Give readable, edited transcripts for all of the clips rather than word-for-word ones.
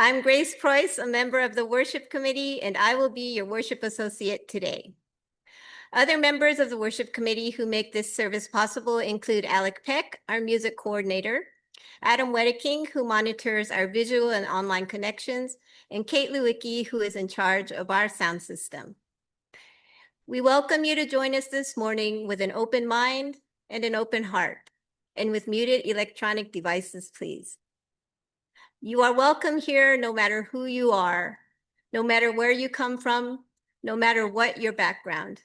I'm Grace Preuss, a member of the worship committee, and I will be your worship associate today. Other members of the worship committee who make this service possible include Alec Peck, our music coordinator, Adam Wedeking, who monitors our visual and online connections, and Kate Lewicki, who is in charge of our sound system. We welcome you to join us this morning with an open mind and an open heart, and with muted electronic devices, please. You are welcome here no matter who you are, no matter where you come from, no matter what your background.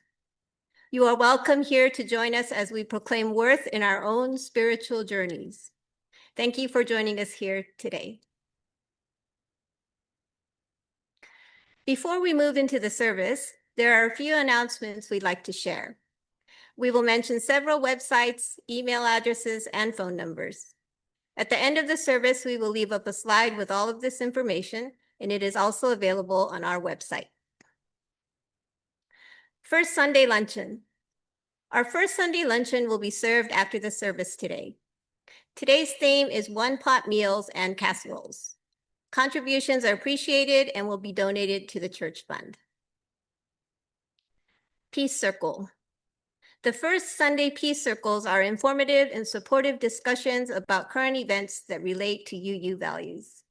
You are welcome here to join us as we proclaim worth in our own spiritual journeys. Thank you for joining us here today. Before we move into the service, there are a few announcements we'd like to share. We will mention several websites, email addresses, and phone numbers. At the end of the service, we will leave up a slide with all of this information, and it is also available on our website. First Sunday luncheon. Our first Sunday luncheon will be served after the service today. Today's theme is one-pot meals and casseroles. Contributions are appreciated and will be donated to the church fund. Peace Circle. The first Sunday Peace Circles are informative and supportive discussions about current events that relate to UU values.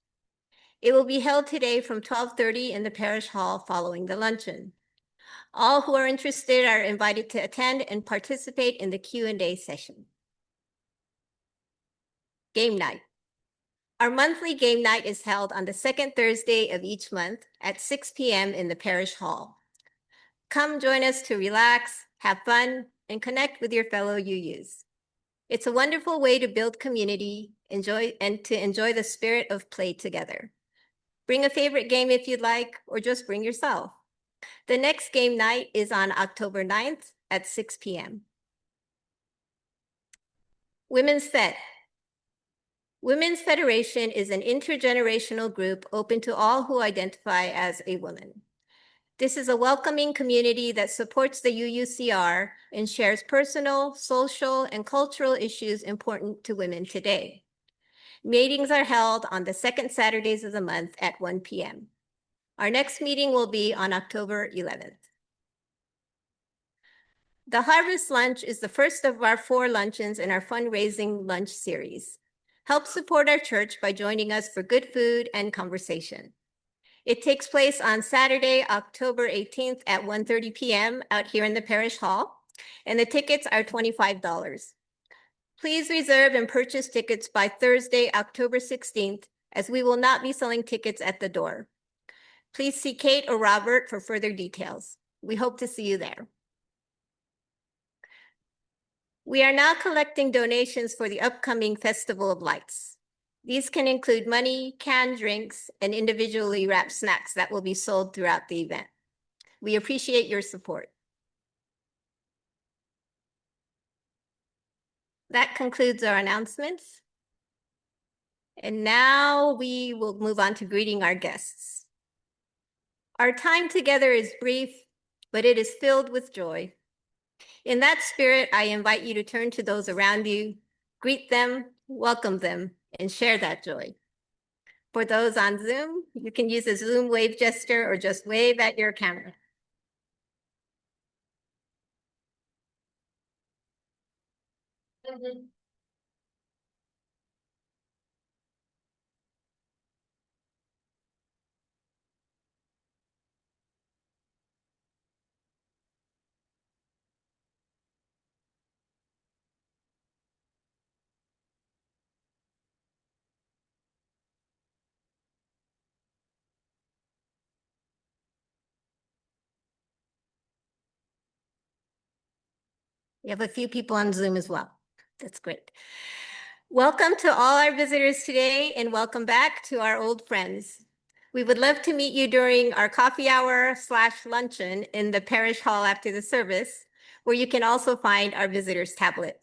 It will be held today from 12:30 in the parish hall following the luncheon. All who are interested are invited to attend and participate in the Q&A session. Game night. Our monthly game night is held on the second Thursday of each month at 6 p.m. in the parish hall. Come join us to relax, have fun, and connect with your fellow UUs. It's a wonderful way to build community, enjoy the spirit of play together. Bring a favorite game if you'd like, or just bring yourself. The next game night is on October 9th at 6 p.m. Women's Fed. Women's Federation is an intergenerational group open to all who identify as a woman. This is a welcoming community that supports the UUCR and shares personal, social, and cultural issues important to women today. Meetings are held on the second Saturdays of the month at 1 p.m. Our next meeting will be on October 11th. The Harvest Lunch is the first of our 4 luncheons in our fundraising lunch series. Help support our church by joining us for good food and conversation. It takes place on Saturday, October 18th at 1:30 p.m. out here in the parish hall, and the tickets are $25. Please reserve and purchase tickets by Thursday, October 16th, as we will not be selling tickets at the door. Please see Kate or Robert for further details. We hope to see you there. We are now collecting donations for the upcoming Festival of Lights. These can include money, canned drinks, and individually wrapped snacks that will be sold throughout the event. We appreciate your support. That concludes our announcements. And now we will move on to greeting our guests. Our time together is brief, but it is filled with joy. In that spirit, I invite you to turn to those around you, greet them, welcome them, and share that joy. For those on Zoom, you can use a Zoom wave gesture or just wave at your camera. We have a few people on Zoom as well. That's great. Welcome to all our visitors today, and welcome back to our old friends. We would love to meet you during our coffee hour / luncheon in the parish hall after the service, where you can also find our visitors tablet.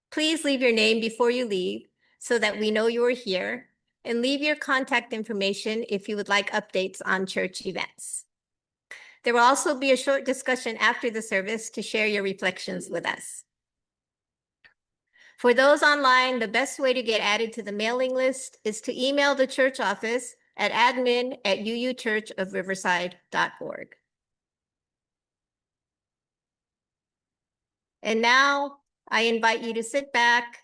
Please leave your name before you leave so that we know you are here, and leave your contact information if you would like updates on church events. There will also be a short discussion after the service to share your reflections with us. For those online, the best way to get added to the mailing list is to email the church office at admin@uuchurchofriverside.org. And now I invite you to sit back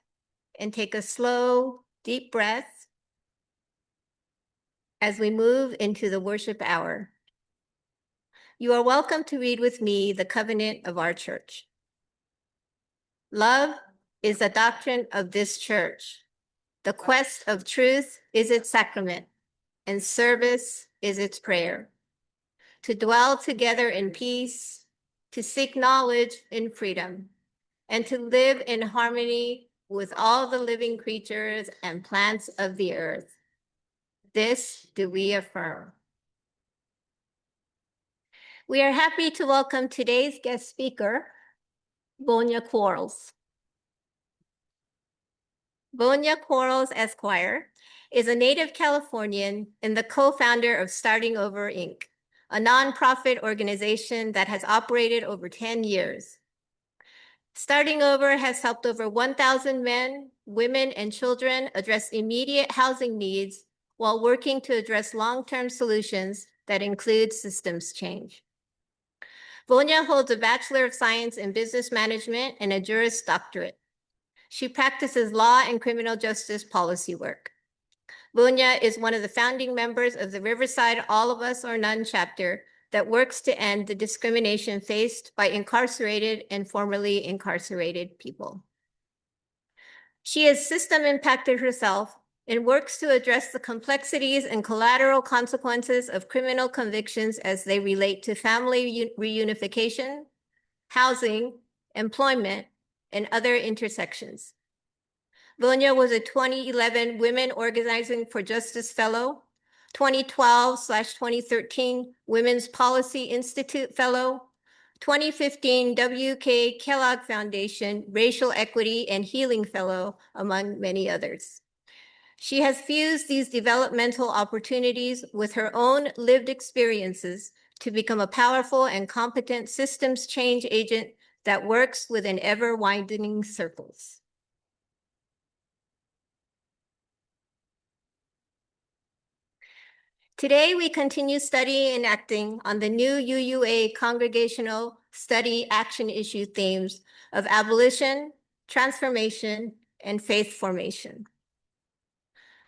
and take a slow, deep breath as we move into the worship hour. You are welcome to read with me the covenant of our church. Love is the doctrine of this church. The quest of truth is its sacrament, and service is its prayer. To dwell together in peace, to seek knowledge in freedom, and to live in harmony with all the living creatures and plants of the earth. This do we affirm. We are happy to welcome today's guest speaker, Vonya Quarles. Vonya Quarles Esquire is a native Californian and the co-founder of Starting Over, Inc., a nonprofit organization that has operated over 10 years. Starting Over has helped over 1,000 men, women, and children address immediate housing needs while working to address long-term solutions that include systems change. Vonya holds a Bachelor of Science in Business Management and a Juris Doctorate. She practices law and criminal justice policy work. Vonya is one of the founding members of the Riverside All of Us or None chapter that works to end the discrimination faced by incarcerated and formerly incarcerated people. She has system impacted herself and works to address the complexities and collateral consequences of criminal convictions as they relate to family reunification, housing, employment, and other intersections. Vonya was a 2011 Women Organizing for Justice Fellow, 2012/2013 Women's Policy Institute Fellow, 2015 W.K. Kellogg Foundation Racial Equity and Healing Fellow, among many others. She has fused these developmental opportunities with her own lived experiences to become a powerful and competent systems change agent that works within ever-widening circles. Today, we continue studying and acting on the new UUA Congregational Study Action Issue themes of abolition, transformation, and faith formation.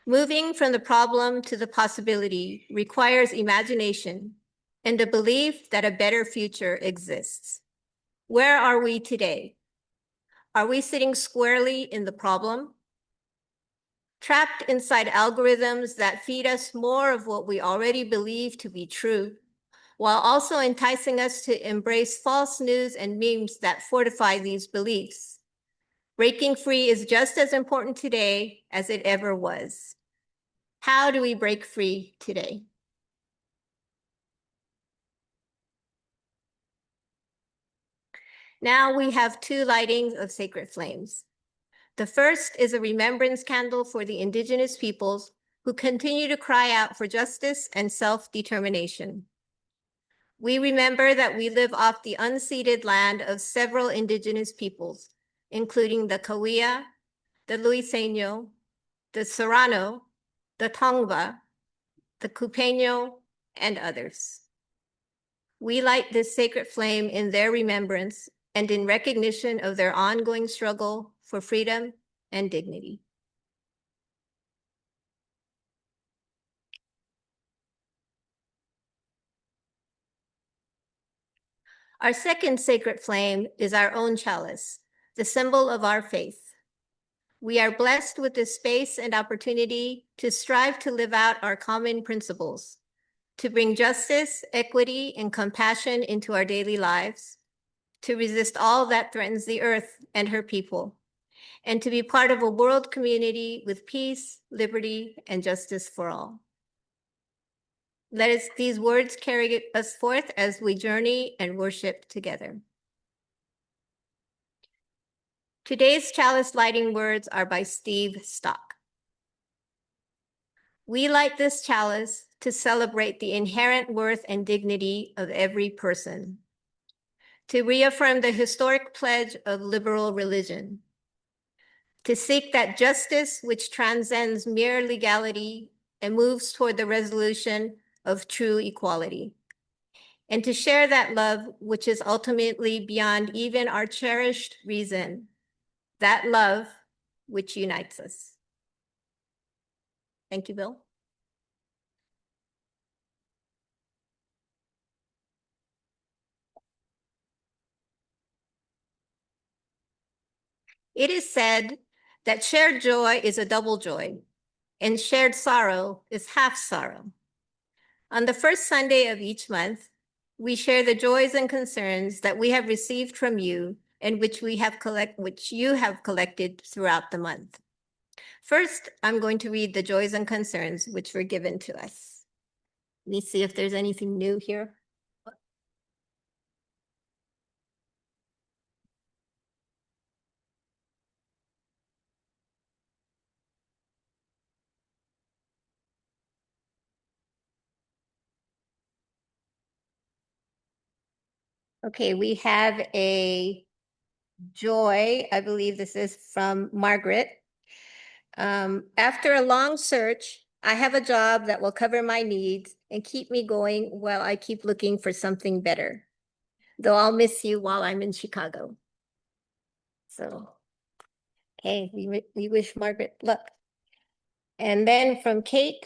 Moving from the problem to the possibility requires imagination and the belief that a better future exists. Where are we today? Are we sitting squarely in the problem? Trapped inside algorithms that feed us more of what we already believe to be true, while also enticing us to embrace false news and memes that fortify these beliefs. Breaking free is just as important today as it ever was. How do we break free today? Now we have two lightings of sacred flames. The first is a remembrance candle for the indigenous peoples who continue to cry out for justice and self-determination. We remember that we live off the unceded land of several indigenous peoples, including the Cahuilla, the Luiseño, the Serrano, the Tongva, the Cupeño, and others. We light this sacred flame in their remembrance and in recognition of their ongoing struggle for freedom and dignity. Our second sacred flame is our own chalice, the symbol of our faith. We are blessed with the space and opportunity to strive to live out our common principles, to bring justice, equity, and compassion into our daily lives, to resist all that threatens the earth and her people, and to be part of a world community with peace, liberty, and justice for all. Let these words carry us forth as we journey and worship together. Today's chalice lighting words are by Steve Stock. We light this chalice to celebrate the inherent worth and dignity of every person, to reaffirm the historic pledge of liberal religion, to seek that justice which transcends mere legality and moves toward the resolution of true equality. And to share that love, which is ultimately beyond even our cherished reason, that love which unites us. Thank you, Bill. It is said that shared joy is a double joy, and shared sorrow is half sorrow. On the first Sunday of each month, we share the joys and concerns that we have received from you and which you have collected throughout the month. First, I'm going to read the joys and concerns which were given to us. Let me see if there's anything new here. Okay, we have a joy. I believe this is from Margaret. After a long search, I have a job that will cover my needs and keep me going while I keep looking for something better. Though I'll miss you while I'm in Chicago. So, okay, we wish Margaret luck. And then from Kate,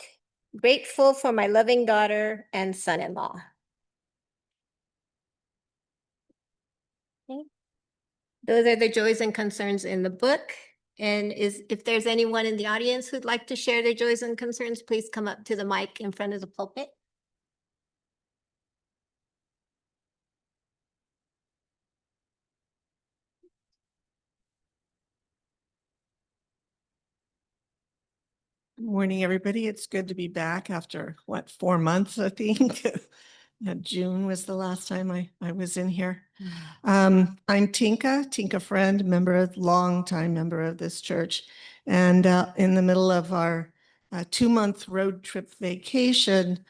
grateful for my loving daughter and son-in-law. Okay. Those are the joys and concerns in the book. And if there's anyone in the audience who'd like to share their joys and concerns, please come up to the mic in front of the pulpit. Good morning, everybody. It's good to be back after, 4 months, I think. June was the last time I was in here. I'm Tinka Friend, longtime member of this church. And in the middle of our 2-month road trip vacation,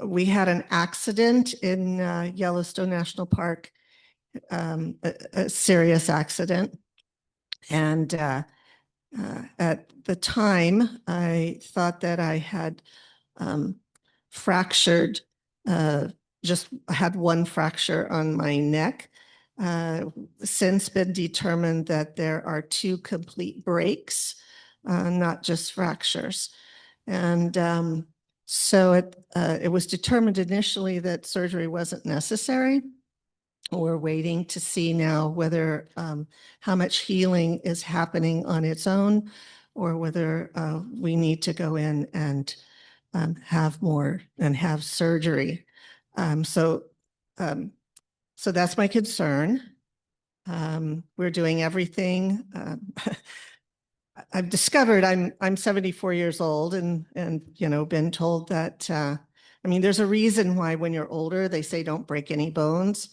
we had an accident in Yellowstone National Park, a serious accident. And at the time, I thought that I had fractured, just had one fracture on my neck. Since been determined that there are 2 complete breaks, not just fractures. And so it was determined initially that surgery wasn't necessary. We're waiting to see now whether how much healing is happening on its own, or whether we need to go in and have more and have surgery. So that's my concern. We're doing everything. I've discovered I'm 74 years old, and been told that there's a reason why when you're older they say don't break any bones.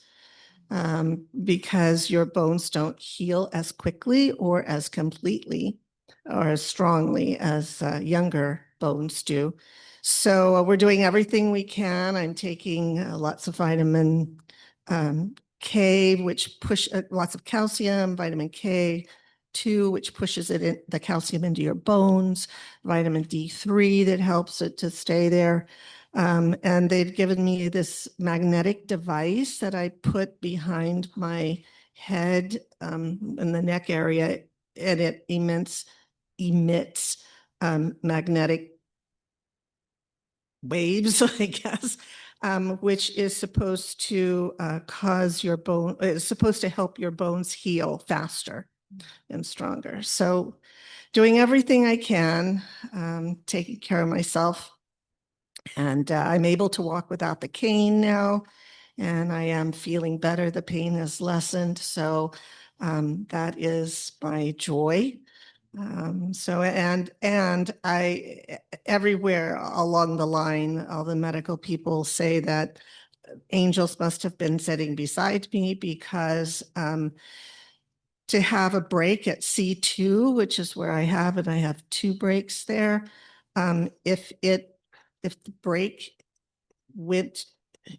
Because your bones don't heal as quickly or as completely or as strongly as younger bones do. So we're doing everything we can. I'm taking lots of vitamin K, which lots of calcium, vitamin K2, which pushes the calcium into your bones, vitamin D3 that helps it to stay there. And they've given me this magnetic device that I put behind my head in the neck area, and it emits magnetic waves, I guess, which is supposed to is supposed to help your bones heal faster and stronger. So doing everything I can, taking care of myself. And I'm able to walk without the cane now, and I am feeling better. The pain has lessened. So that is my joy. And I, everywhere along the line, all the medical people say that angels must have been sitting beside me, because to have a break at C2, which is where I have 2 breaks there. If the break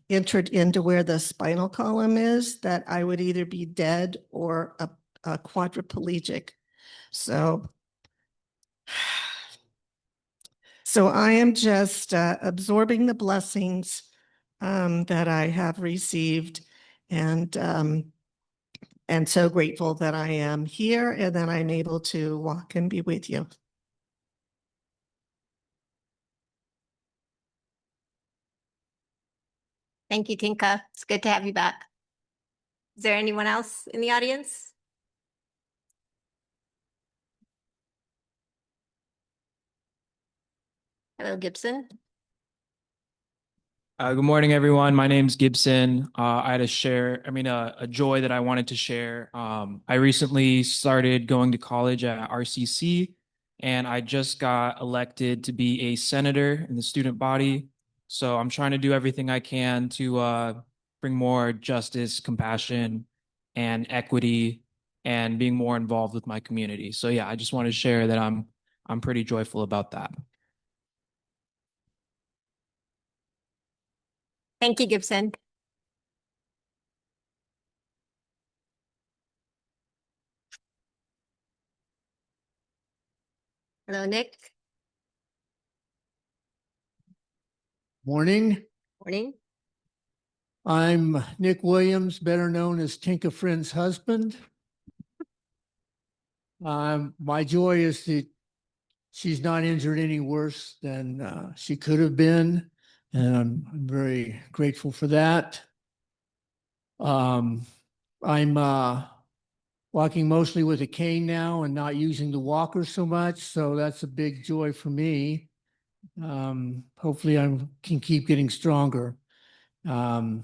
entered into where the spinal column is, that I would either be dead or a quadriplegic. So So I am just absorbing the blessings that I have received, and so grateful that I am here and that I'm able to walk and be with you. Thank you, Tinka. It's good to have you back. Is there anyone else in the audience? Hello, Gibson. Good morning, everyone. My name's Gibson. I had a joy that I wanted to share. I recently started going to college at RCC, and I just got elected to be a senator in the student body. So I'm trying to do everything I can to bring more justice, compassion, and equity, and being more involved with my community. So yeah, I just wanted to share that I'm pretty joyful about that. Thank you, Gibson. Hello, Nick. Morning. Morning. I'm Nick Williams, better known as Tinka Friend's husband. My joy is that she's not injured any worse than she could have been, and I'm very grateful for that. I'm walking mostly with a cane now and not using the walker so much, so that's a big joy for me. Hopefully I can keep getting stronger. And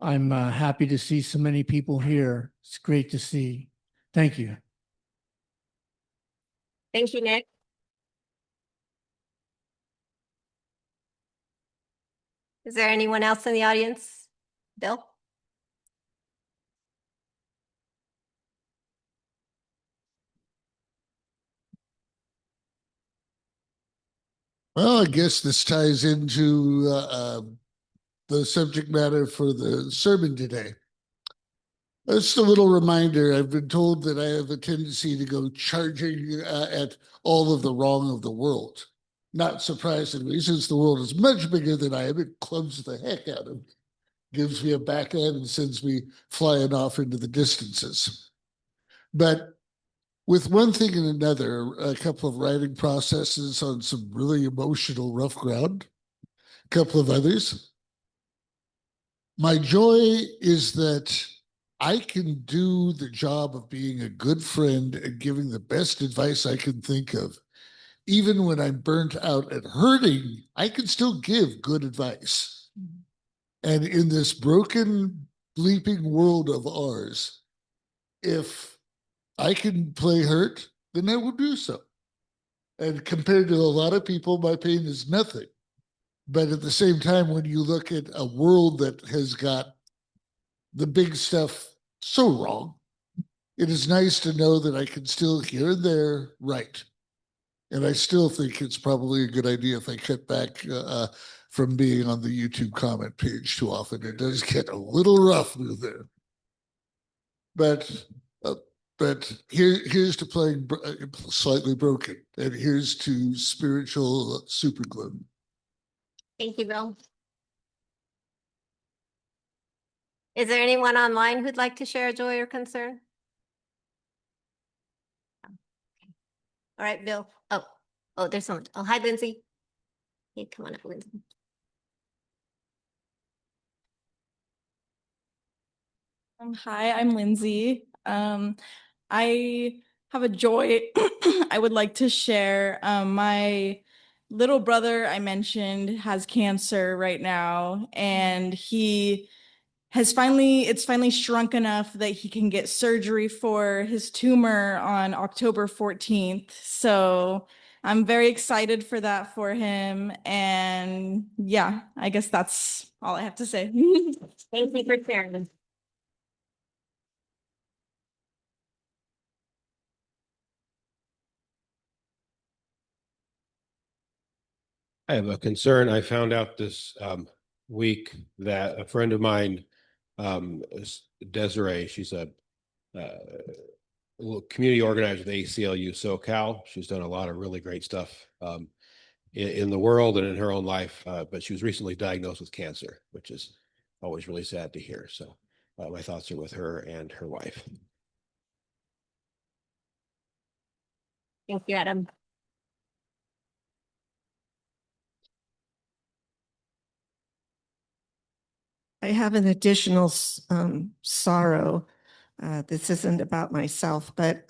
I'm happy to see so many people here. It's great to see. Thank you. Thank you, Nick. Is there anyone else in the audience? Bill? Well, I guess this ties into the subject matter for the sermon today. Just a little reminder, I've been told that I have a tendency to go charging at all of the wrong of the world. Not surprisingly, since the world is much bigger than I am, it clubs the heck out of me, gives me a backhand and sends me flying off into the distances. But with one thing and another, a couple of writing processes on some really emotional rough ground, a couple of others. My joy is that I can do the job of being a good friend and giving the best advice I can think of. Even when I'm burnt out and hurting, I can still give good advice. And in this broken, bleeping world of ours, if I can play hurt, then I will do so. And compared to a lot of people, my pain is nothing. But at the same time, when you look at a world that has got the big stuff so wrong, it is nice to know that I can still here and there right. And I still think it's probably a good idea if I cut back from being on the YouTube comment page too often. It does get a little rough there. But here's to playing slightly broken, and here's to spiritual super glue. Thank you, Bill. Is there anyone online who'd like to share a joy or concern? All right, Bill. Oh, there's someone. Oh, hi, Lindsay. Hey, come on up, Lindsay. Hi, I'm Lindsay. I have a joy I would like to share. My little brother I mentioned has cancer right now, and it's finally shrunk enough that he can get surgery for his tumor on October 14th. So I'm very excited for that for him. And yeah, I guess that's all I have to say. Thank you for sharing. I have a concern. I found out this week that a friend of mine, Desiree, she's a community organizer with the ACLU SoCal. She's done a lot of really great stuff in the world and in her own life, but she was recently diagnosed with cancer, which is always really sad to hear. So my thoughts are with her and her wife. Thank you, Adam. I have an additional sorrow. This isn't about myself, but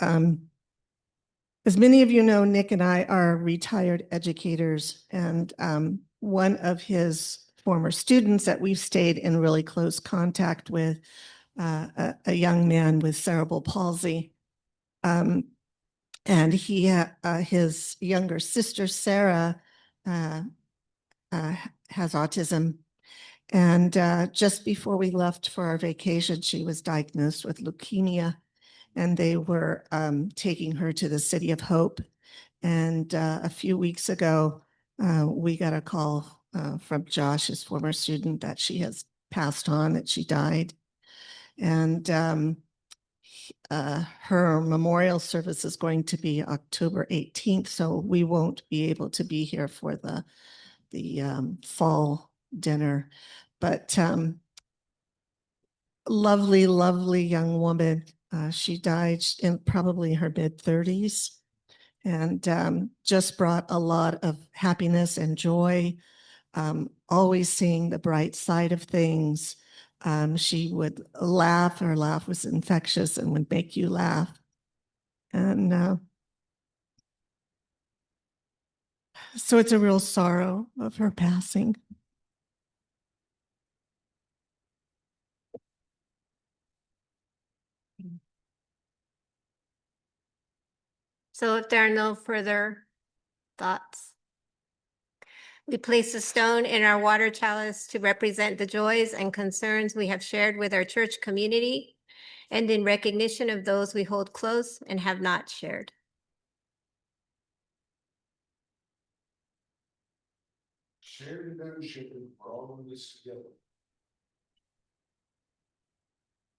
as many of you know, Nick and I are retired educators, and one of his former students that we've stayed in really close contact with, a young man with cerebral palsy. And his younger sister, Sarah, has autism. And just before we left for our vacation, she was diagnosed with leukemia, and they were taking her to the City of Hope. And a few weeks ago, we got a call from Josh, his former student, that she has passed on, that she died. And her memorial service is going to be October 18th, so we won't be able to be here for the fall dinner. But lovely, lovely young woman. She died in probably her mid-30s, and just brought a lot of happiness and joy, always seeing the bright side of things. She would laugh. Her laugh was infectious and would make you laugh. And so it's a real sorrow of her passing. So if there are no further thoughts, we place a stone in our water chalice to represent the joys and concerns we have shared with our church community, and in recognition of those we hold close and have not shared. Shared membership and all of this together.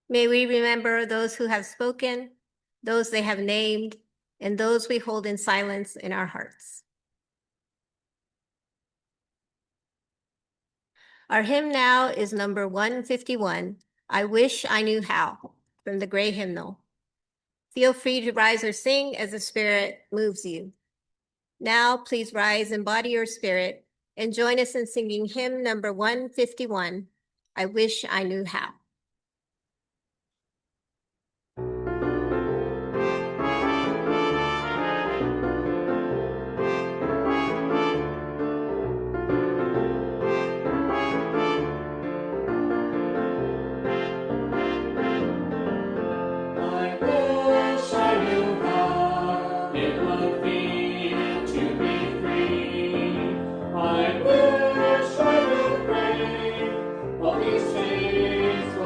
May we remember those who have spoken, those they have named, and those we hold in silence in our hearts. Our hymn now is number 151, I Wish I Knew How, from the Gray Hymnal. Feel free to rise or sing as the Spirit moves you. Now, please rise, embody your spirit, and join us in singing hymn number 151, I Wish I Knew How. These things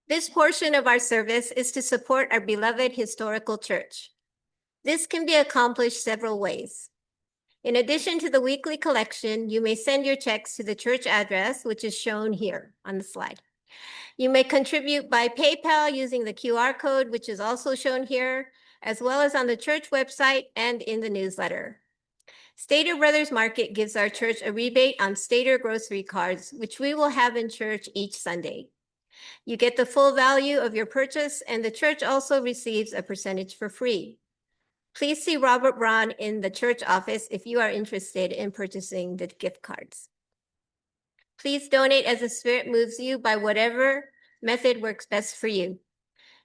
This portion of our service is to support our beloved historical church. This can be accomplished several ways. In addition to the weekly collection, you may send your checks to the church address, which is shown here on the slide. You may contribute by PayPal using the QR code, which is also shown here, as well as on the church website and in the newsletter. Stater Brothers Market gives our church a rebate on Stater grocery cards, which we will have in church each Sunday. You get the full value of your purchase, and the church also receives a percentage for free. Please see Robert Braun in the church office if you are interested in purchasing the gift cards. Please donate as the Spirit moves you by whatever method works best for you.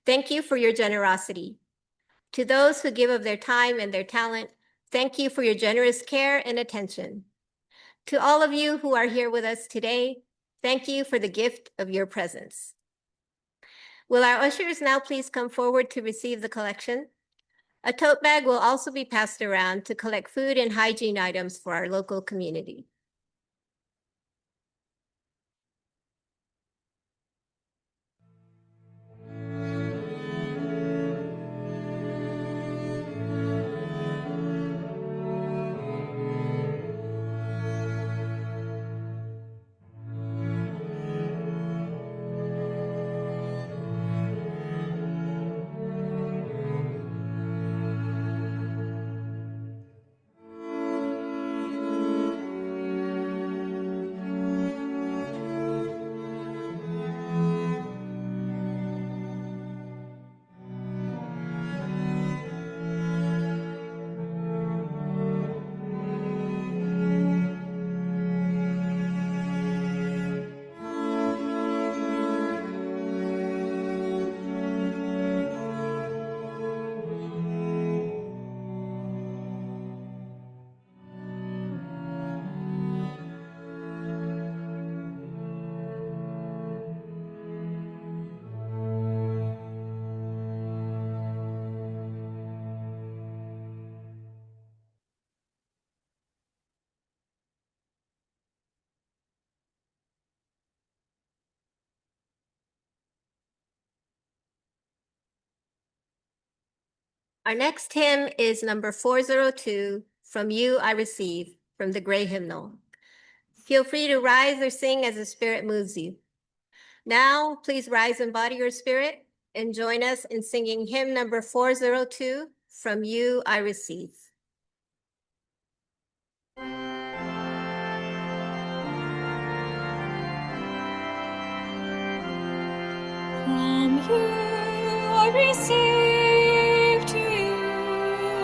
Thank you for your generosity. To those who give of their time and their talent, thank you for your generous care and attention. To all of you who are here with us today, thank you for the gift of your presence. Will our ushers now please come forward to receive the collection? A tote bag will also be passed around to collect food and hygiene items for our local community. Our next hymn is number 402, From You I Receive, from the Gray Hymnal. Feel free to rise or sing as the Spirit moves you. Now, please rise and body your spirit and join us in singing hymn number 402, From You I Receive. From you I receive, to you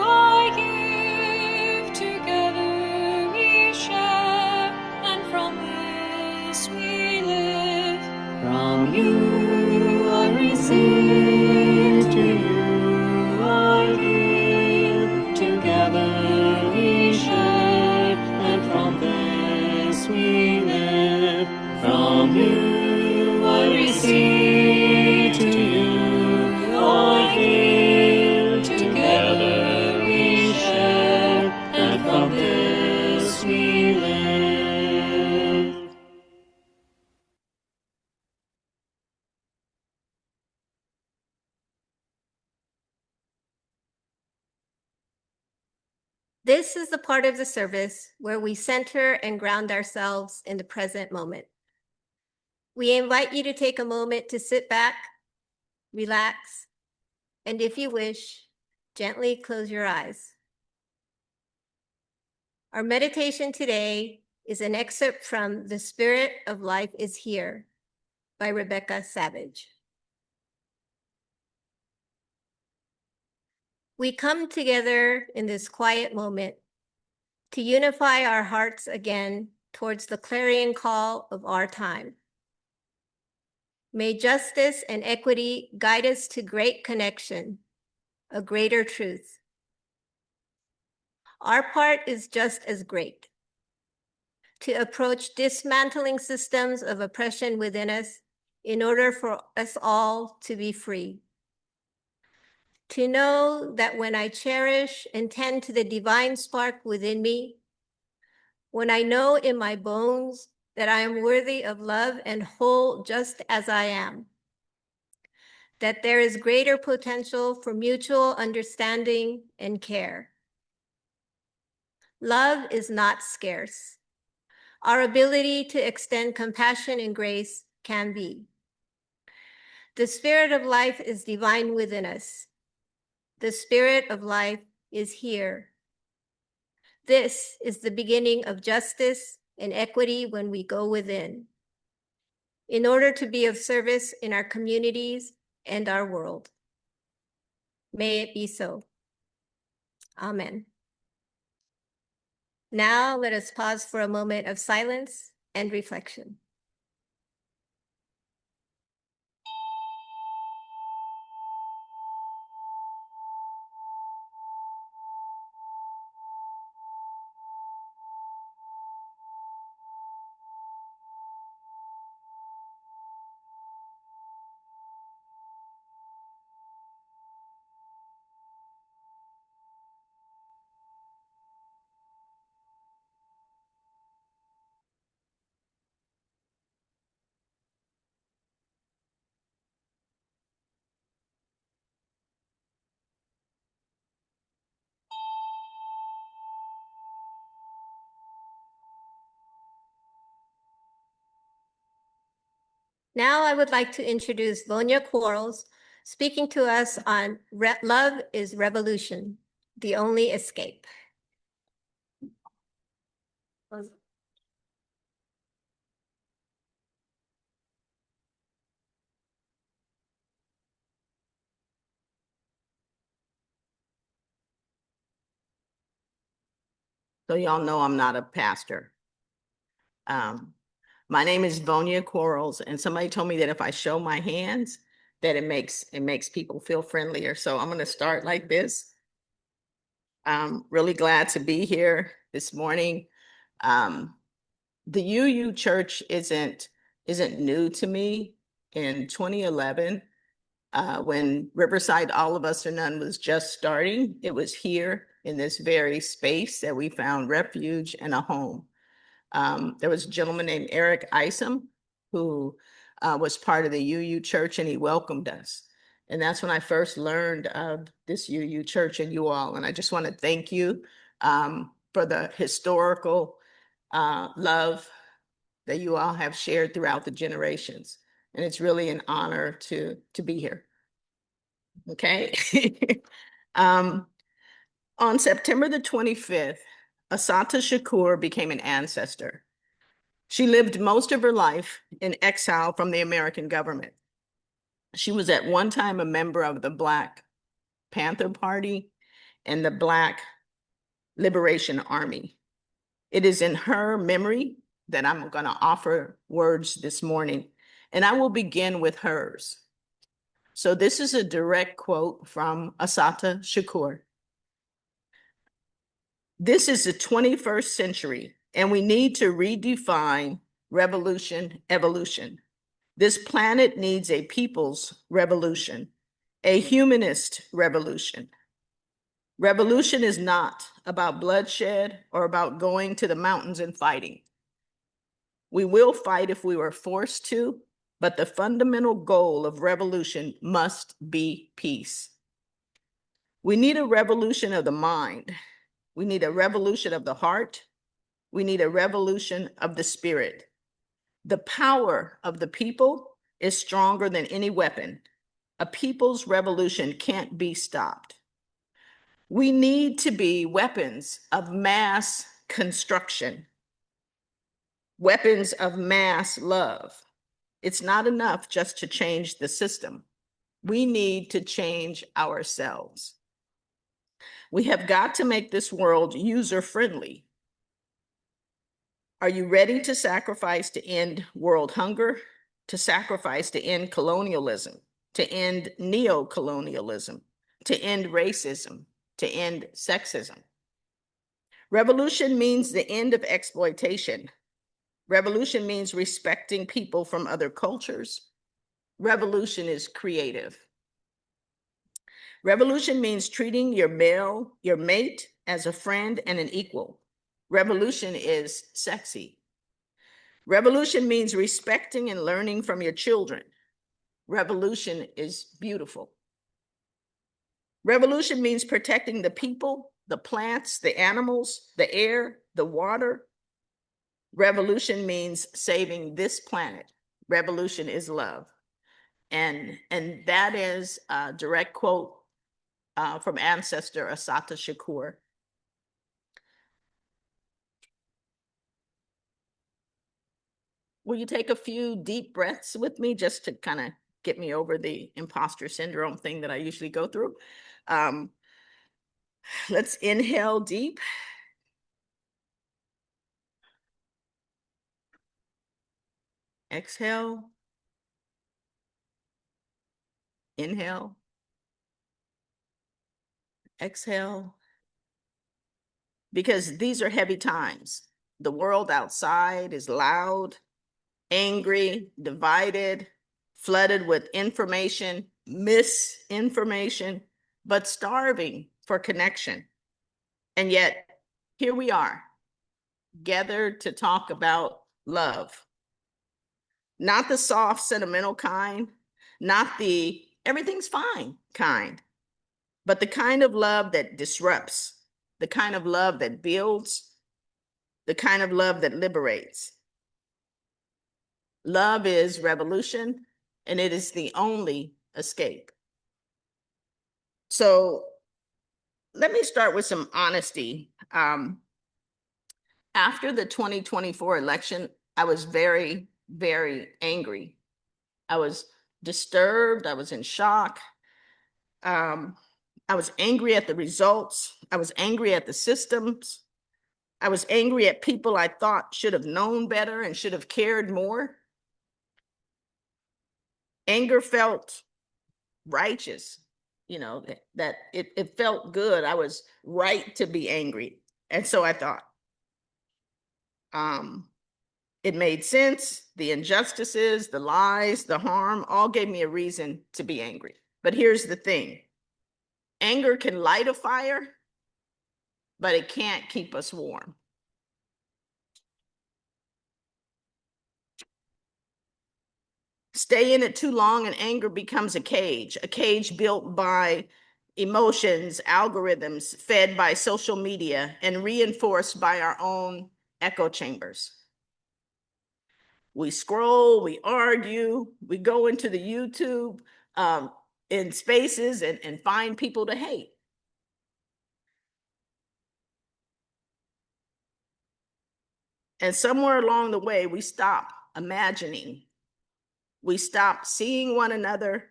I give, together we share, and from this we live. From you I receive, to you I give, together we share, and from this we live. From you I receive, to you I give, together we share, and from this we live. This is the part of the service where we center and ground ourselves in the present moment. We invite you to take a moment to sit back, relax, and if you wish, gently close your eyes. Our meditation today is an excerpt from The Spirit of Life is Here by Rebecca Savage. We come together in this quiet moment to unify our hearts again towards the clarion call of our time. May justice and equity guide us to great connection, a greater truth. Our part is just as great: to approach dismantling systems of oppression within us in order for us all to be free. To know that when I cherish and tend to the divine spark within me, when I know in my bones that I am worthy of love and whole just as I am, that there is greater potential for mutual understanding and care. Love is not scarce. Our ability to extend compassion and grace can be. The spirit of life is divine within us. The spirit of life is here. This is the beginning of justice and equity when we go within, in order to be of service in our communities and our world. May it be so. Amen. Now let us pause for a moment of silence and reflection. Now I would like to introduce Vonya Quarles, speaking to us on Love is Revolution, the Only Escape. So y'all know I'm not a pastor. My name is Vonya Quarles, and somebody told me that if I show my hands, that it makes people feel friendlier. So I'm gonna start like this. I'm really glad to be here this morning. The UU Church isn't new to me. In 2011, when Riverside All of Us or None was just starting, it was here in this very space that we found refuge and a home. There was a gentleman named Eric Isom who was part of the UU Church, and he welcomed us. And that's when I first learned of this UU Church and you all. And I just want to thank you for the historical love that you all have shared throughout the generations. And it's really an honor to be here. Okay. On September the 25th, Assata Shakur became an ancestor. She lived most of her life in exile from the American government. She was at one time a member of the Black Panther Party and the Black Liberation Army. It is in her memory that I'm going to offer words this morning, and I will begin with hers. So this is a direct quote from Assata Shakur. This is the 21st century, and we need to redefine revolution, evolution. This planet needs a people's revolution, a humanist revolution. Revolution is not about bloodshed or about going to the mountains and fighting. We will fight if we were forced to, but the fundamental goal of revolution must be peace. We need a revolution of the mind. We need a revolution of the heart. We need a revolution of the spirit. The power of the people is stronger than any weapon. A people's revolution can't be stopped. We need to be weapons of mass construction, weapons of mass love. It's not enough just to change the system. We need to change ourselves. We have got to make this world user-friendly. Are you ready to sacrifice to end world hunger, to sacrifice to end colonialism, to end neo-colonialism, to end racism, to end sexism. Revolution means the end of exploitation. Revolution means respecting people from other cultures. Revolution is creative. Revolution means treating your mate as a friend and an equal. Revolution is sexy. Revolution means respecting and learning from your children. Revolution is beautiful. Revolution means protecting the people, the plants, the animals, the air, the water. Revolution means saving this planet. Revolution is love. And that is a direct quote from ancestor Assata Shakur. Will you take a few deep breaths with me just to kind of get me over the imposter syndrome thing that I usually go through? Let's inhale deep. Exhale. Inhale. Exhale. Because these are heavy times. The world outside is loud, angry, divided, flooded with information, misinformation, but starving for connection. And yet, here we are, gathered to talk about love. Not the soft, sentimental kind, not the everything's fine kind, but the kind of love that disrupts, the kind of love that builds, the kind of love that liberates. Love is revolution, and it is the only escape. So let me start with some honesty. After the 2024 election, I was very, very angry. I was disturbed. I was in shock. I was angry at the results. I was angry at the systems. I was angry at people I thought should have known better and should have cared more. Anger felt righteous, that it felt good. I was right to be angry. And so I thought, it made sense. The injustices, the lies, the harm, all gave me a reason to be angry. But here's the thing. Anger can light a fire, but it can't keep us warm. Stay in it too long and anger becomes a cage built by emotions, algorithms, fed by social media, and reinforced by our own echo chambers. We scroll, we argue, we go into the YouTube in spaces and find people to hate. And somewhere along the way, we stop imagining. We stop seeing one another.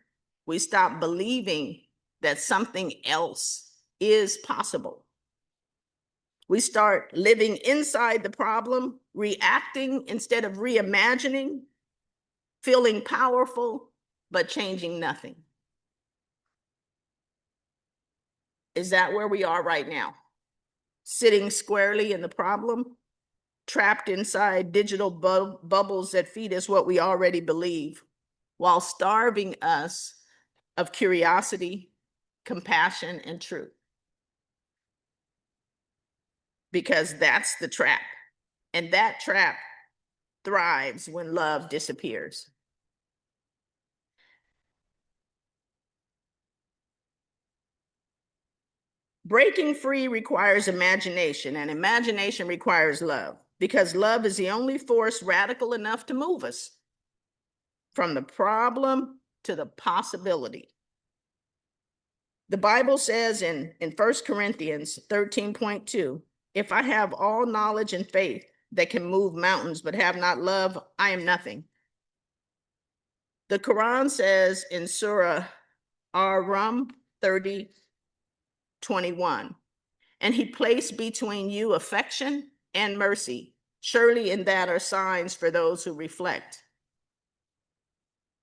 We stop believing that something else is possible. We start living inside the problem, reacting instead of reimagining, feeling powerful, but changing nothing. Is that where we are right now? Sitting squarely in the problem, trapped inside digital bubbles that feed us what we already believe, while starving us of curiosity, compassion, and truth. Because that's the trap. And that trap thrives when love disappears. Breaking free requires imagination, and imagination requires love, because love is the only force radical enough to move us from the problem to the possibility. The Bible says in 1 Corinthians 13:2, if I have all knowledge and faith that can move mountains but have not love, I am nothing. The Quran says in Surah Ar-Rum 30:21, and he placed between you affection and mercy. Surely in that are signs for those who reflect.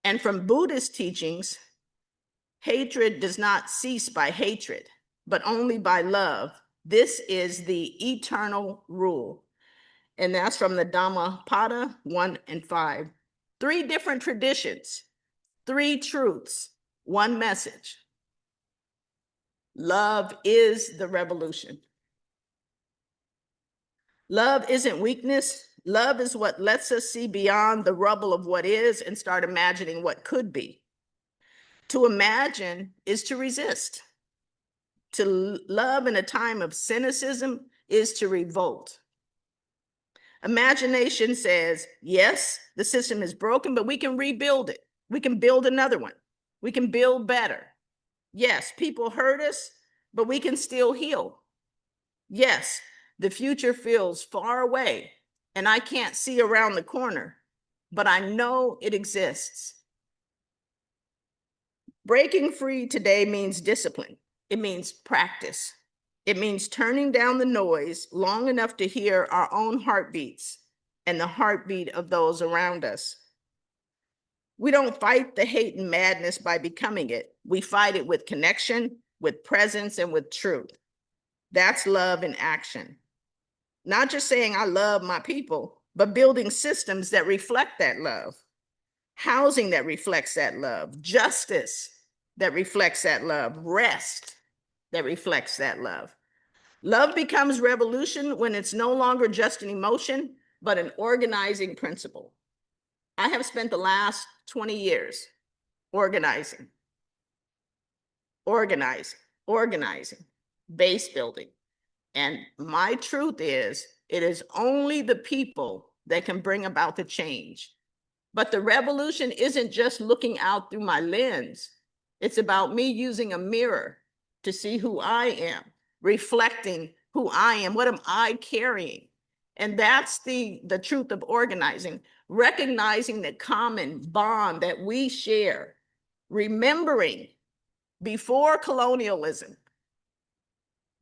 And from Buddhist teachings, hatred does not cease by hatred, but only by love. This is the eternal rule. And that's from the Dhammapada 1 and 5. 3 different traditions, 3 truths, 1 message. Love is the revolution. Love isn't weakness. Love is what lets us see beyond the rubble of what is and start imagining what could be. To imagine is to resist. To love in a time of cynicism is to revolt. Imagination says, yes, the system is broken, but we can rebuild it. We can build another one. We can build better. Yes, people hurt us, but we can still heal. Yes, the future feels far away and I can't see around the corner, but I know it exists. Breaking free today means discipline. It means practice. It means turning down the noise long enough to hear our own heartbeats and the heartbeat of those around us. We don't fight the hate and madness by becoming it. We fight it with connection, with presence, and with truth. That's love in action. Not just saying I love my people, but building systems that reflect that love, housing that reflects that love, justice that reflects that love, rest that reflects that love. Love becomes revolution when it's no longer just an emotion, but an organizing principle. I have spent the last 20 years organizing, base building. And my truth is, it is only the people that can bring about the change. But the revolution isn't just looking out through my lens. It's about me using a mirror to see who I am, reflecting who I am, what am I carrying? And that's the truth of organizing, recognizing the common bond that we share, remembering before colonialism,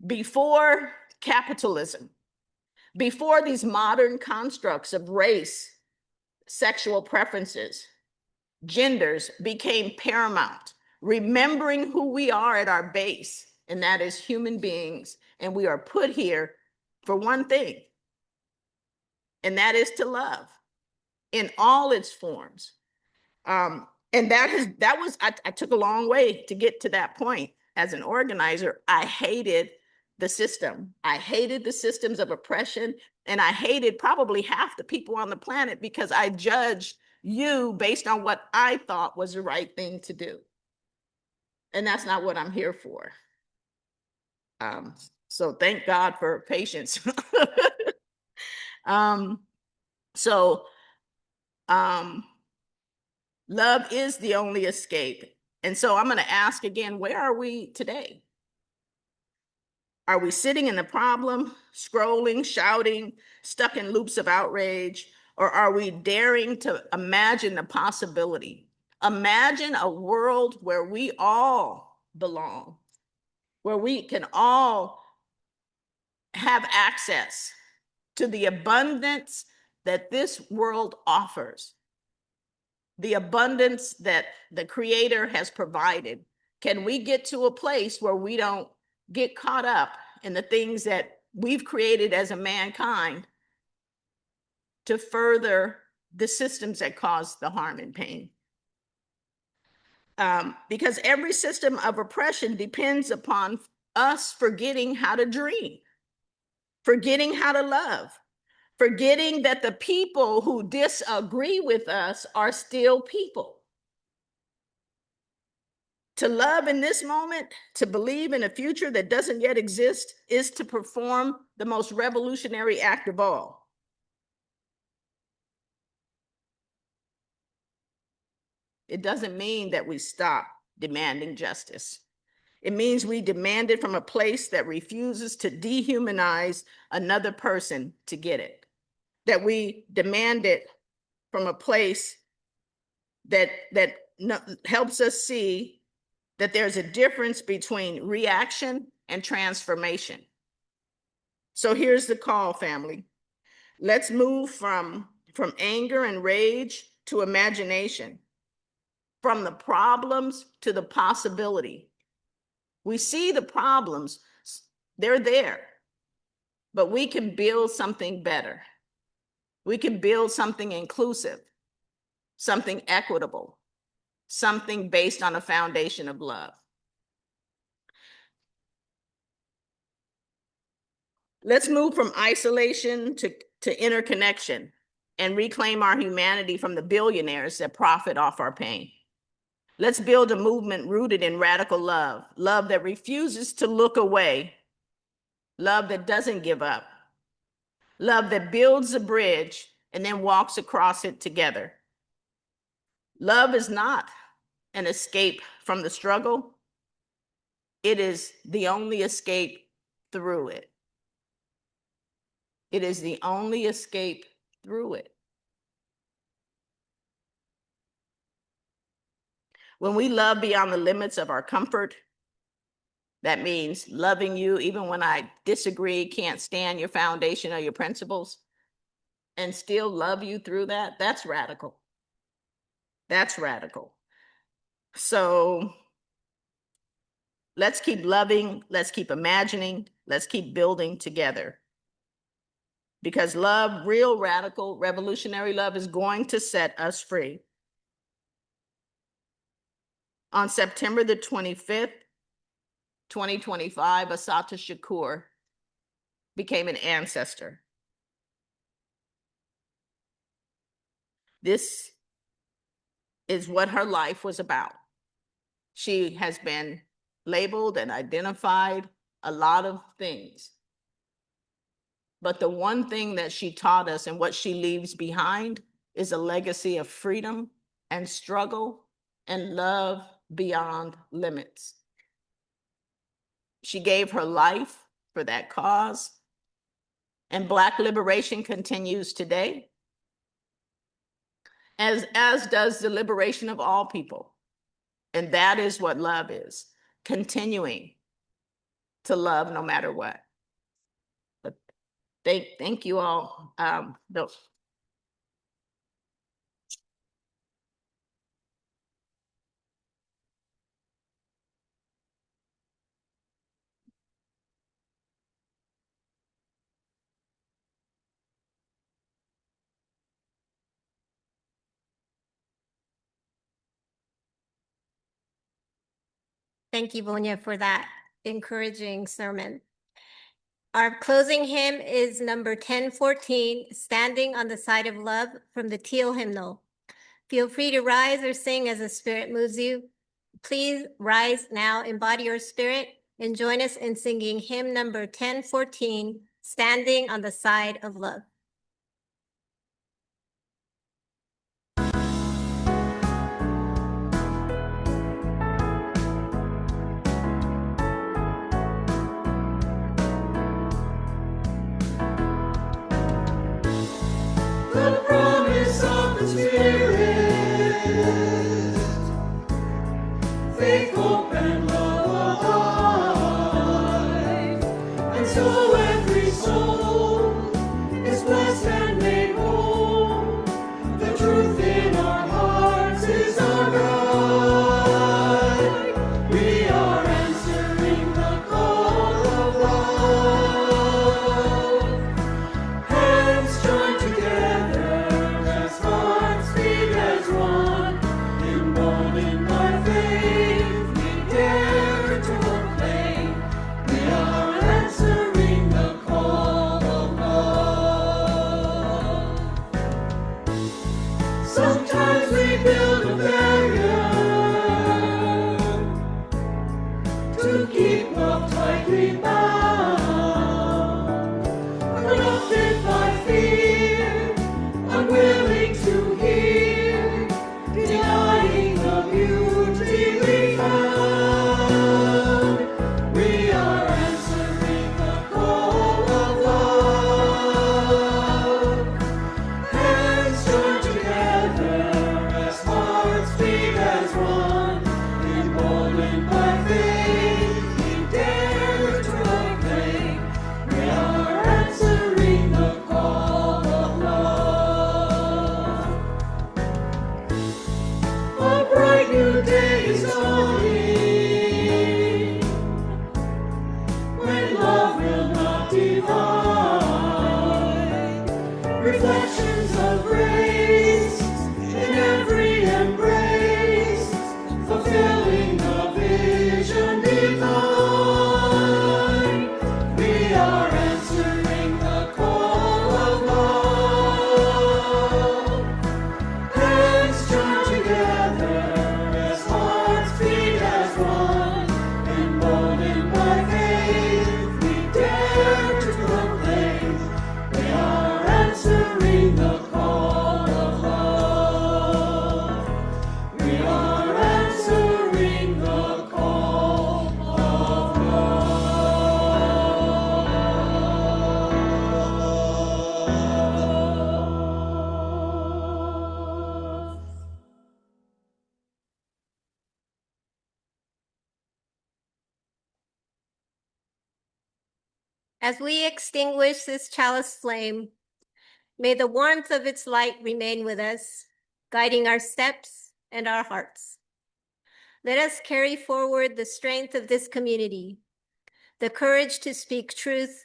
before capitalism, before these modern constructs of race, sexual preferences, genders became paramount, remembering who we are at our base, and that is human beings. And we are put here for one thing, and that is to love in all its forms. And I took a long way to get to that point. As an organizer, I hated the system. I hated the systems of oppression, and I hated probably half the people on the planet because I judged you based on what I thought was the right thing to do. And that's not what I'm here for. So thank God for patience. Love is the only escape. And so I'm going to ask again, where are we today? Are we sitting in the problem, scrolling, shouting, stuck in loops of outrage? Or are we daring to imagine the possibility? Imagine a world where we all belong, where we can all have access to the abundance that this world offers, the abundance that the Creator has provided. Can we get to a place where we don't get caught up in the things that we've created as a mankind to further the systems that cause the harm and pain? Because every system of oppression depends upon us forgetting how to dream, forgetting how to love, forgetting that the people who disagree with us are still people. To love in this moment, to believe in a future that doesn't yet exist, is to perform the most revolutionary act of all. It doesn't mean that we stop demanding justice. It means we demand it from a place that refuses to dehumanize another person to get it. That we demand it from a place that helps us see that there's a difference between reaction and transformation. So here's the call, family. Let's move from anger and rage to imagination, from the problems to the possibility. We see the problems, they're there, but we can build something better. We can build something inclusive, something equitable, something based on a foundation of love. Let's move from isolation to interconnection and reclaim our humanity from the billionaires that profit off our pain. Let's build a movement rooted in radical love, love that refuses to look away, love that doesn't give up, love that builds a bridge and then walks across it together. Love is not an escape from the struggle. It is the only escape through it. It is the only escape through it. When we love beyond the limits of our comfort, that means loving you even when I disagree, can't stand your foundation or your principles, and still love you through that, that's radical. That's radical. So let's keep loving, let's keep imagining, let's keep building together. Because love, real radical, revolutionary love is going to set us free. On September the 25th, 2025, Assata Shakur became an ancestor. This is what her life was about. She has been labeled and identified a lot of things. But the one thing that she taught us and what she leaves behind is a legacy of freedom and struggle and love beyond limits. She gave her life for that cause, and Black liberation continues today, as does the liberation of all people. And that is what love is, continuing to love no matter what. But thank you all. Thank you, Vonya, for that encouraging sermon. Our closing hymn is number 1014, Standing on the Side of Love, from the Teal Hymnal. Feel free to rise or sing as the Spirit moves you. Please rise now, embody your spirit, and join us in singing hymn number 1014, Standing on the Side of Love. The promise of the Spirit, faith, hope, and love alive, and so every soul is As we extinguish this chalice flame, may the warmth of its light remain with us, guiding our steps and our hearts. Let us carry forward the strength of this community, the courage to speak truth,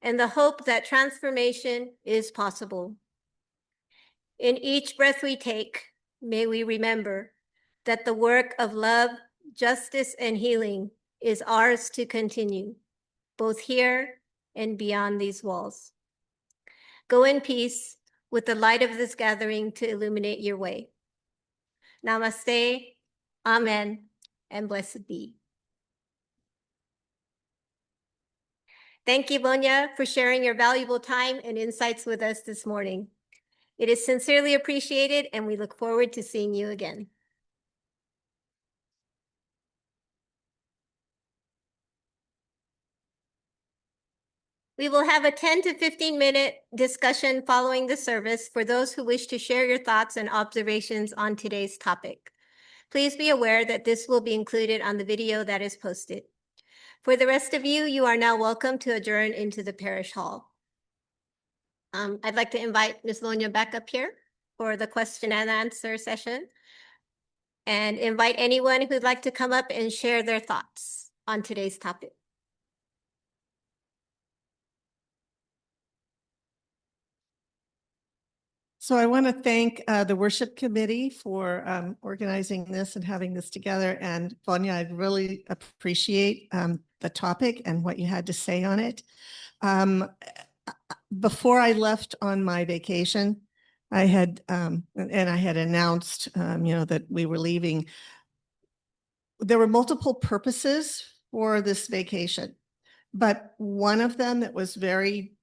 and the hope that transformation is possible. In each breath we take, may we remember that the work of love, justice, and healing is ours to continue, both here and beyond these walls. Go in peace with the light of this gathering to illuminate your way. Namaste, amen, and blessed be. Thank you, Vonya, for sharing your valuable time and insights with us this morning. It is sincerely appreciated, and we look forward to seeing you again. We will have a 10 to 15-minute discussion following the service for those who wish to share your thoughts and observations on today's topic. Please be aware that this will be included on the video that is posted. For the rest of you, you are now welcome to adjourn into the parish hall. I'd like to invite Ms. Vonya back up here for the question and answer session, and invite anyone who'd like to come up and share their thoughts on today's topic. So I want to thank the worship committee for organizing this and having this together. And Vonya, I really appreciate the topic and what you had to say on it. Before I left on my vacation, I had announced, that we were leaving. There were multiple purposes for this vacation, but one of them that was very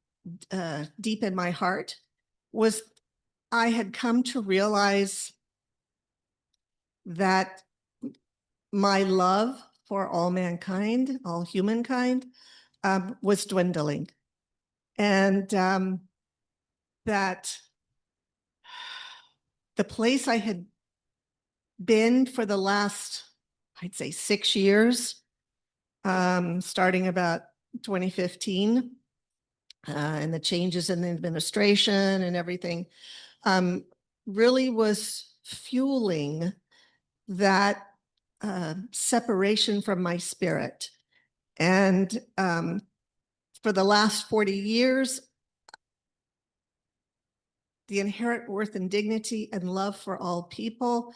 deep in my heart was I had come to realize that my love for all mankind, all humankind, was dwindling. And that the place I had been for the last, I'd say 6 years, starting about 2015, and the changes in the administration and everything, really was fueling that separation from my spirit. And for the last 40 years, the inherent worth and dignity and love for all people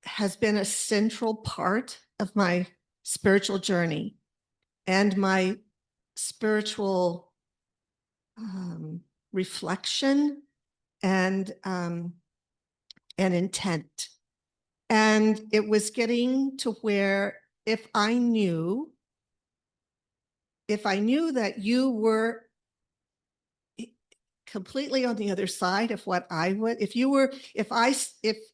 has been a central part of my spiritual journey and my spiritual reflection and intent. And it was getting to where if I knew that you were completely on the other side of what I would, if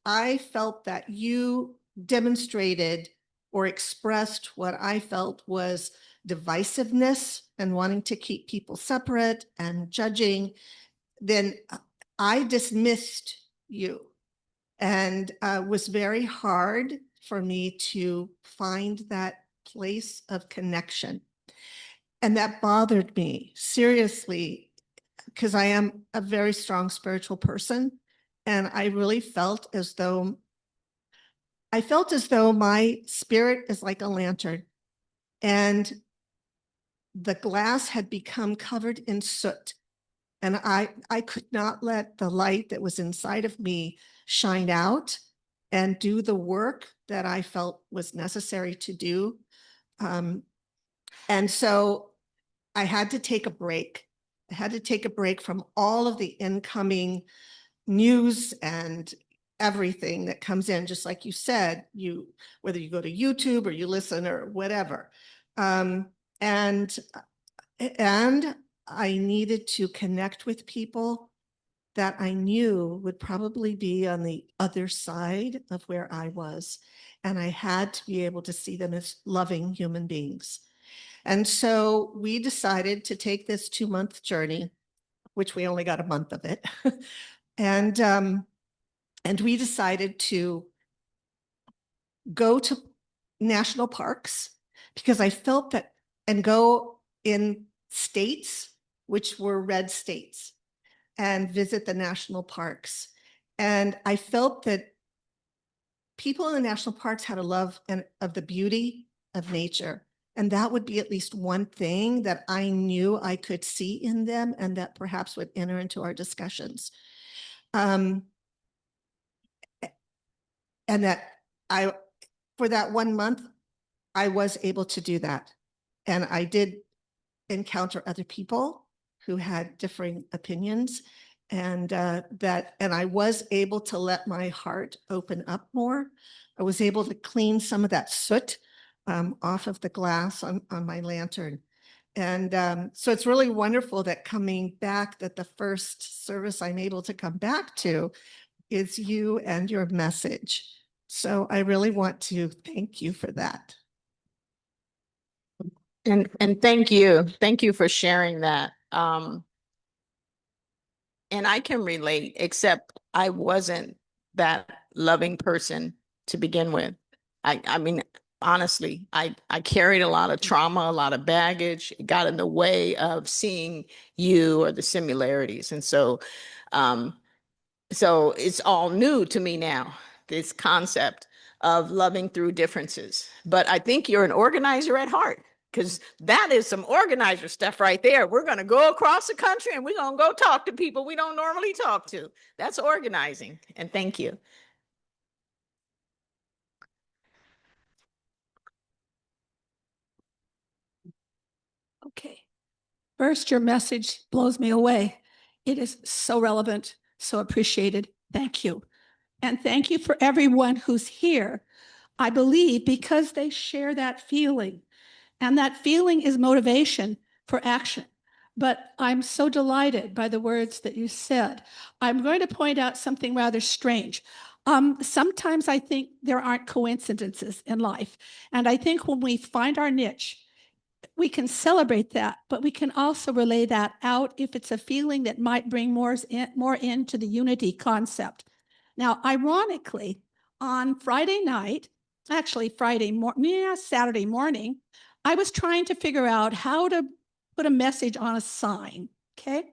I felt that you demonstrated or expressed what I felt was divisiveness and wanting to keep people separate and judging, then I dismissed you. And was very hard for me to find that place of connection. And that bothered me seriously, because I am a very strong spiritual person. And I really felt as though my spirit is like a lantern, and the glass had become covered in soot. And I could not let the light that was inside of me shine out and do the work that I felt was necessary to do. And so I had to take a break. I had to take a break from all of the incoming news and everything that comes in, just like you said, whether you go to YouTube or you listen or whatever. And I needed to connect with people that I knew would probably be on the other side of where I was. And I had to be able to see them as loving human beings. And so we decided to take this 2-month journey, which we only got a month of it. And we decided to go to national parks because I felt that, and go in states, which were red states, and visit the national parks. And I felt that people in the national parks had a love of the beauty of nature. And that would be at least one thing that I knew I could see in them and that perhaps would enter into our discussions. And that for that 1 month, I was able to do that. And I did encounter other people who had differing opinions, and I was able to let my heart open up more. I was able to clean some of that soot off of the glass on my lantern. And so it's really wonderful that coming back, that the first service I'm able to come back to is you and your message. So I really want to thank you for that. And thank you. Thank you for sharing that. And I can relate, except I wasn't that loving person to begin with. I mean, honestly, I carried a lot of trauma, a lot of baggage. It got in the way of seeing you or the similarities. And so it's all new to me now, this concept of loving through differences. But I think you're an organizer at heart, because that is some organizer stuff right there. We're going to go across the country and we're going to go talk to people we don't normally talk to. That's organizing. And thank you. Okay. First, your message blows me away. It is so relevant, so appreciated. Thank you. And thank you for everyone who's here, I believe, because they share that feeling. And that feeling is motivation for action. But I'm so delighted by the words that you said. I'm going to point out something rather strange. Sometimes I think there aren't coincidences in life. And I think when we find our niche, we can celebrate that, but we can also relay that out if it's a feeling that might bring more into the unity concept. Now, ironically, on Friday night, actually Saturday morning, I was trying to figure out how to put a message on a sign, okay?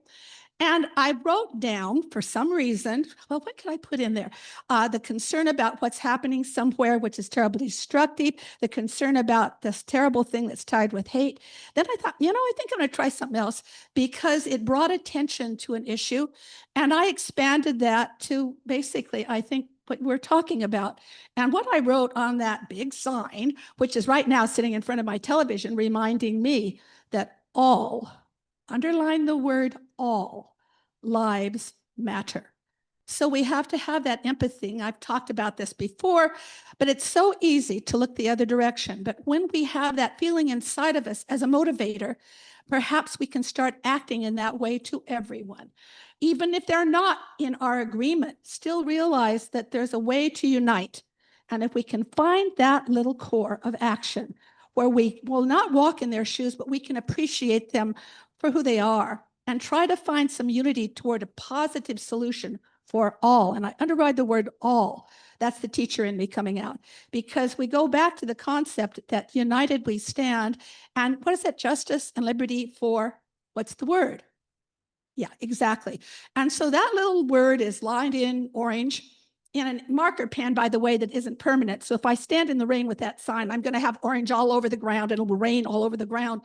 And I wrote down, for some reason, well, what could I put in there? The concern about what's happening somewhere, which is terribly destructive, the concern about this terrible thing that's tied with hate. Then I thought, I think I'm going to try something else, because it brought attention to an issue. And I expanded that to basically, I think, what we're talking about. And what I wrote on that big sign, which is right now sitting in front of my television, reminding me that all, underline the word all, lives matter. So we have to have that empathy. I've talked about this before, but it's so easy to look the other direction. But when we have that feeling inside of us as a motivator, perhaps we can start acting in that way to everyone. Even if they're not in our agreement, still realize that there's a way to unite. And if we can find that little core of action where we will not walk in their shoes, but we can appreciate them for who they are and try to find some unity toward a positive solution for all. And I underline the word all. That's the teacher in me coming out, because we go back to the concept that united we stand. And what is that? Justice and liberty for, what's the word? Yeah, exactly. And so that little word is lined in orange in a marker pen, by the way, that isn't permanent. So if I stand in the rain with that sign, I'm going to have orange all over the ground. It'll rain all over the ground.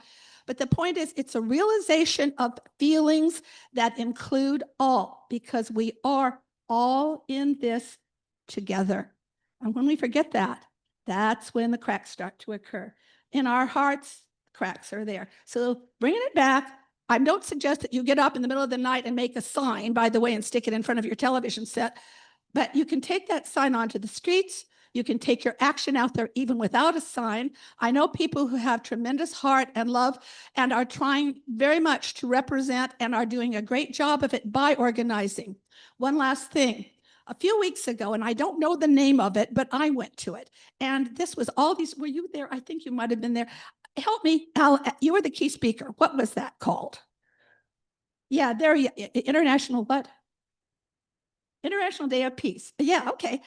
But the point is, it's a realization of feelings that include all, because we are all in this together. And when we forget that, that's when the cracks start to occur. In our hearts, cracks are there. So bringing it back, I don't suggest that you get up in the middle of the night and make a sign, by the way, and stick it in front of your television set. But you can take that sign onto the streets. You can take your action out there even without a sign. I know people who have tremendous heart and love and are trying very much to represent and are doing a great job of it by organizing. One last thing. A few weeks ago, and I don't know the name of it, but I went to it. And this was all these, were you there? I think you might have been there. Help me, Al, you were the key speaker. What was that called? Yeah, there, International what? International Day of Peace. Yeah, okay.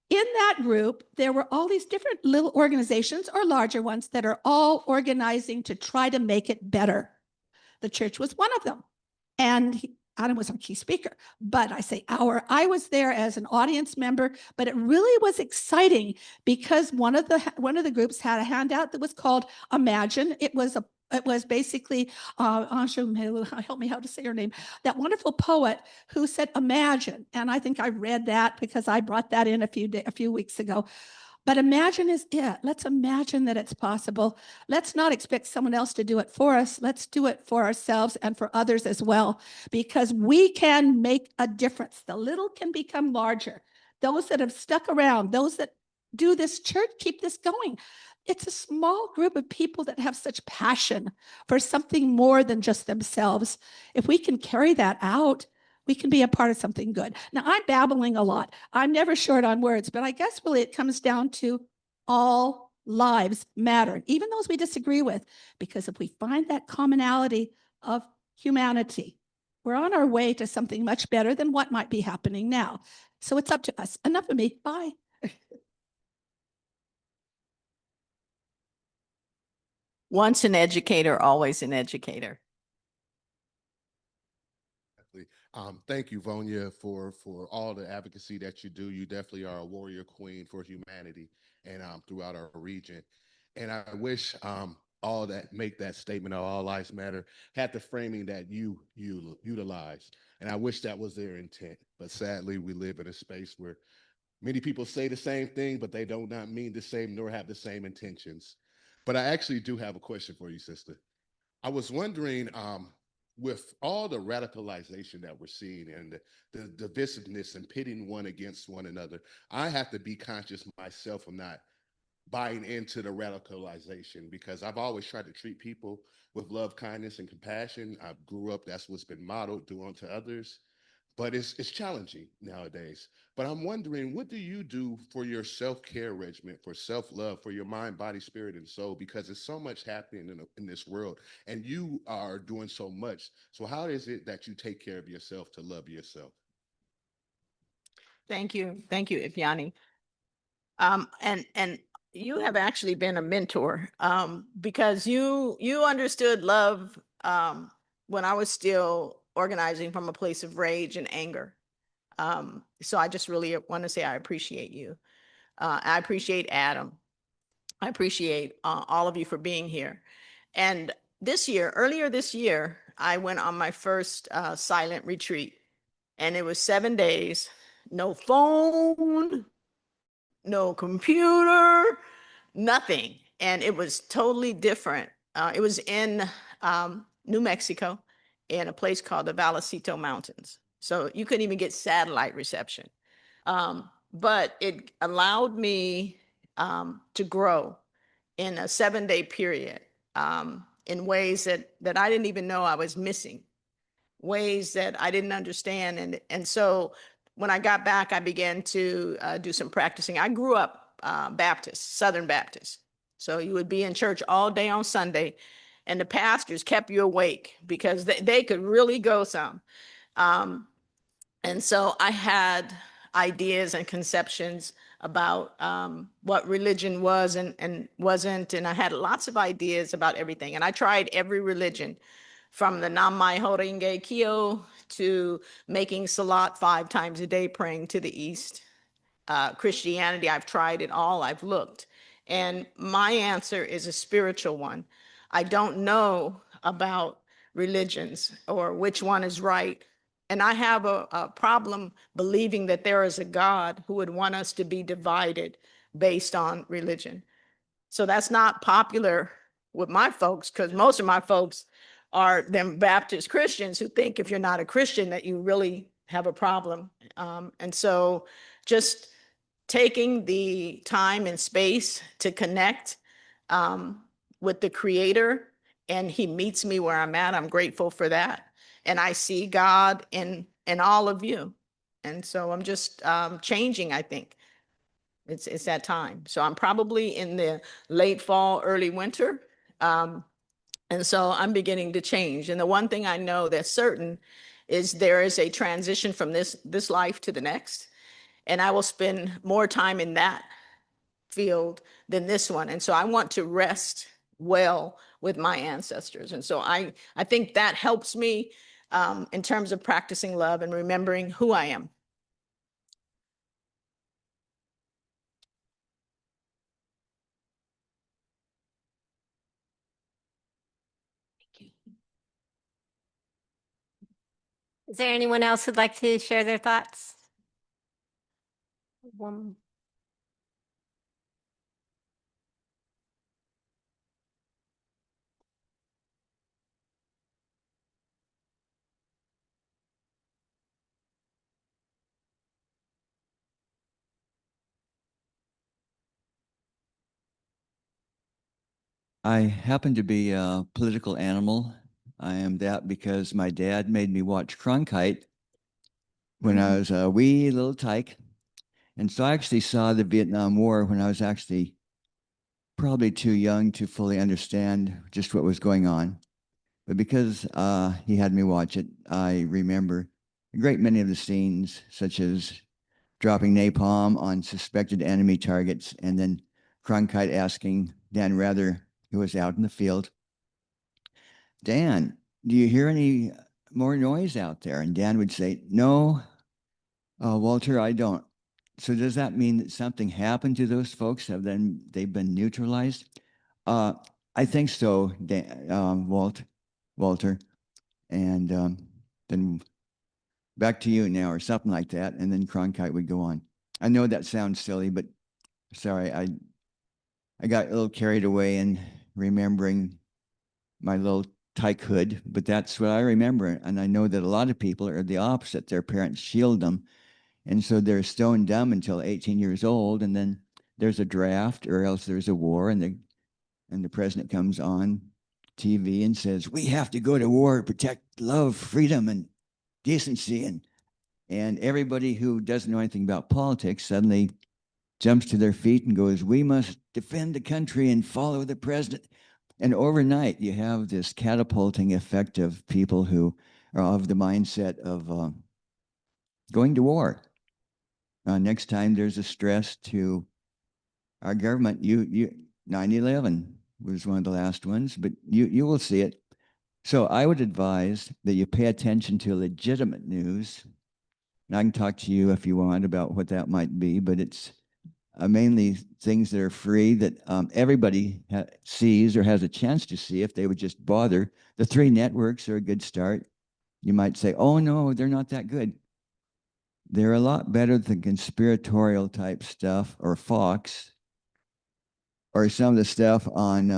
In that group, there were all these different little organizations or larger ones that are all organizing to try to make it better. The church was one of them. And Adam was our key speaker, but I say I was there as an audience member, but it really was exciting because one of the groups had a handout that was called Imagine. It was basically, help me how to say her name, that wonderful poet who said imagine. And I think I read that because I brought that in a few weeks ago. But imagine is it. Let's imagine that it's possible. Let's not expect someone else to do it for us. Let's do it for ourselves and for others as well, because we can make a difference. The little can become larger. Those that have stuck around, those that do this church, keep this going. It's a small group of people that have such passion for something more than just themselves. If we can carry that out, we can be a part of something good. Now, I'm babbling a lot. I'm never short on words, but I guess really it comes down to all lives matter, even those we disagree with, because if we find that commonality of humanity, we're on our way to something much better than what might be happening now. So it's up to us. Enough of me. Bye. Once an educator, always an educator. Thank you, Vonya, for all the advocacy that you do. You definitely are a warrior queen for humanity and throughout our region. And I wish all that make that statement of all lives matter had the framing that you utilize. And I wish that was their intent. But sadly, we live in a space where many people say the same thing, but they do not mean the same nor have the same intentions. But I actually do have a question for you, sister. I was wondering, with all the radicalization that we're seeing and the divisiveness and pitting one against one another, I have to be conscious myself of not buying into the radicalization because I've always tried to treat people with love, kindness, and compassion. I grew up, that's what's been modeled, do unto others. But it's challenging nowadays. But I'm wondering, what do you do for your self-care regimen, for self-love, for your mind, body, spirit, and soul? Because there's so much happening in this world, and you are doing so much. So how is it that you take care of yourself to love yourself? Thank you, Ifyani. And you have actually been a mentor because you understood love when I was still organizing from a place of rage and anger. So I just really want to say I appreciate you. I appreciate Adam. I appreciate all of you for being here. And earlier this year, I went on my first silent retreat, and it was 7 days, no phone, no computer, nothing. And it was totally different. It was in New Mexico in a place called the Vallecito Mountains. So you couldn't even get satellite reception. But it allowed me to grow in a 7-day period in ways that I didn't even know I was missing, ways that I didn't understand. And so when I got back, I began to do some practicing. I grew up Baptist, Southern Baptist. So you would be in church all day on Sunday, and the pastors kept you awake because they could really go some. And so I had ideas and conceptions about what religion was and wasn't. And I had lots of ideas about everything. And I tried every religion, from the Namai Horenge Kyo to making Salat 5 times a day, praying to the East. Christianity, I've tried it all, I've looked. And my answer is a spiritual one. I don't know about religions or which one is right. And I have a problem believing that there is a God who would want us to be divided based on religion. So that's not popular with my folks, because most of my folks are them Baptist Christians who think if you're not a Christian that you really have a problem. And so just taking the time and space to connect with the Creator, and He meets me where I'm at. I'm grateful for that. And I see God in all of you. And so I'm just changing, I think. It's that time. So I'm probably in the late fall, early winter. And so I'm beginning to change. And the one thing I know that's certain is there is a transition from this life to the next. And I will spend more time in that field than this one. And so I want to rest well with my ancestors. And so I think that helps me in terms of practicing love and remembering who I am. Is there anyone else who'd like to share their thoughts? One. I happen to be a political animal. I am that because my dad made me watch Cronkite when I was a wee little tyke. And so I actually saw the Vietnam War when I was actually probably too young to fully understand just what was going on. But because he had me watch it, I remember a great many of the scenes, such as dropping napalm on suspected enemy targets, and then Cronkite asking Dan Rather, who was out in the field, Dan, do you hear any more noise out there? And Dan would say, no, Walter, I don't. So does that mean that something happened to those folks? Have then they've been neutralized? I think so, Dan, Walter. And then back to you now, or something like that. And then Cronkite would go on. I know that sounds silly, but sorry, I got a little carried away in remembering my little tykehood, but that's what I remember. And I know that a lot of people are the opposite. Their parents shield them. And so they're stone dumb until 18 years old. And then there's a draft, or else there's a war, and the president comes on TV and says, we have to go to war to protect love, freedom, and decency. And everybody who doesn't know anything about politics suddenly jumps to their feet and goes, we must defend the country and follow the president. And overnight, you have this catapulting effect of people who are of the mindset of going to war. Next time there's a stress to our government, 9/11 was one of the last ones, but you will see it. So I would advise that you pay attention to legitimate news. And I can talk to you if you want about what that might be, but it's mainly things that are free that everybody sees or has a chance to see if they would just bother. The 3 networks are a good start. You might say, oh, no, they're not that good. They're a lot better than conspiratorial type stuff or Fox or some of the stuff on,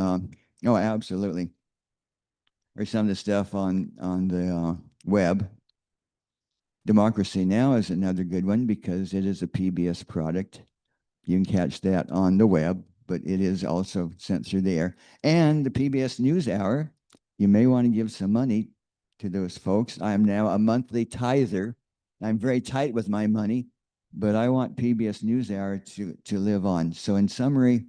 oh, absolutely. Or some of the stuff on the web. Democracy Now! Is another good one because it is a PBS product. You can catch that on the web, but it is also sent through the air. And the PBS NewsHour, you may want to give some money to those folks. I am now a monthly tither. I'm very tight with my money, but I want PBS NewsHour to live on. So in summary,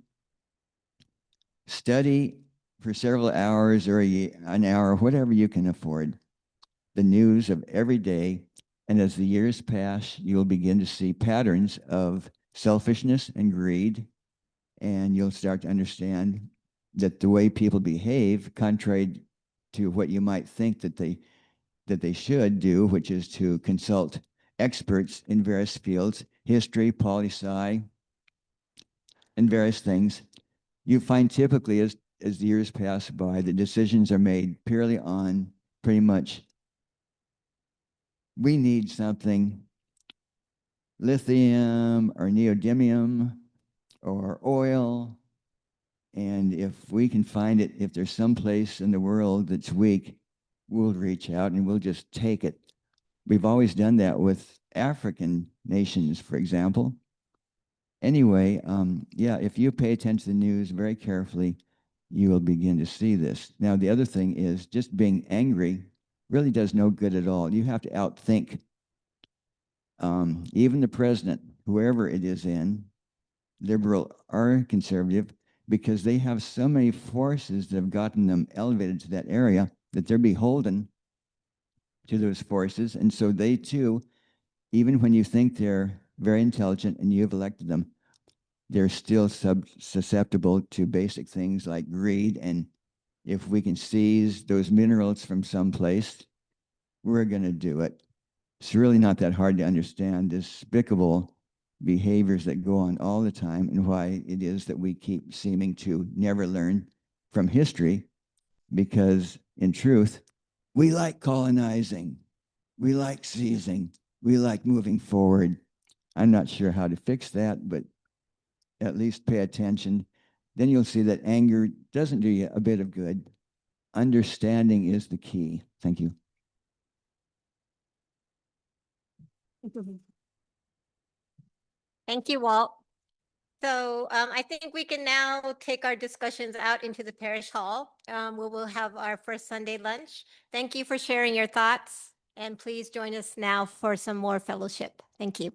study for several hours or an hour, whatever you can afford, the news of every day. And as the years pass, you'll begin to see patterns of selfishness and greed, and you'll start to understand that the way people behave, contrary to what you might think that they should do, which is to consult experts in various fields, history, poli-sci, and various things, you find typically as the years pass by, the decisions are made purely on pretty much, we need something, lithium or neodymium or oil. And if we can find it, if there's some place in the world that's weak, we'll reach out and we'll just take it. We've always done that with African nations, for example. Anyway, yeah, if you pay attention to the news very carefully, you will begin to see this. Now, the other thing is just being angry really does no good at all. You have to outthink even the president, whoever it is in, liberal or conservative, because they have so many forces that have gotten them elevated to that area that they're beholden to those forces. And so they too, even when you think they're very intelligent and you've elected them, they're still susceptible to basic things like greed and If we can seize those minerals from someplace, we're going to do it. It's really not that hard to understand despicable behaviors that go on all the time and why it is that we keep seeming to never learn from history, because in truth, we like colonizing, we like seizing, we like moving forward. I'm not sure how to fix that, but at least pay attention. Then you'll see that anger doesn't do you a bit of good. Understanding is the key. Thank you. Thank you, Walt. So I think we can now take our discussions out into the parish hall. We will have our first Sunday lunch. Thank you for sharing your thoughts, and please join us now for some more fellowship. Thank you.